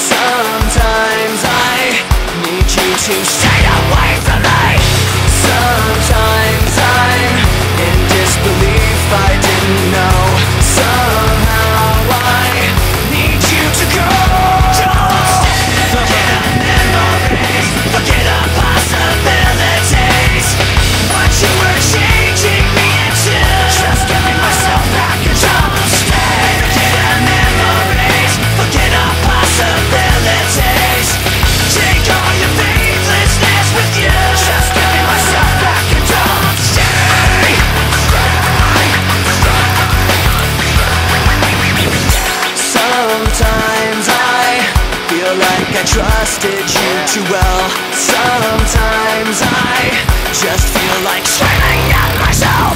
Sometimes I need you to stay away from me. Sometimes I'm in disbelief, I didn't know. Somehow I need you to go. Don't stay. Forget our memories, forget our possibilities. What you were changing me into, just giving myself back and don't stay. Forget our memories, forget our possibilities. Take all your faithlessness with you, just giving myself back and don't stay. Sometimes I feel like I trusted you too well. Sometimes I just feel like screaming at myself.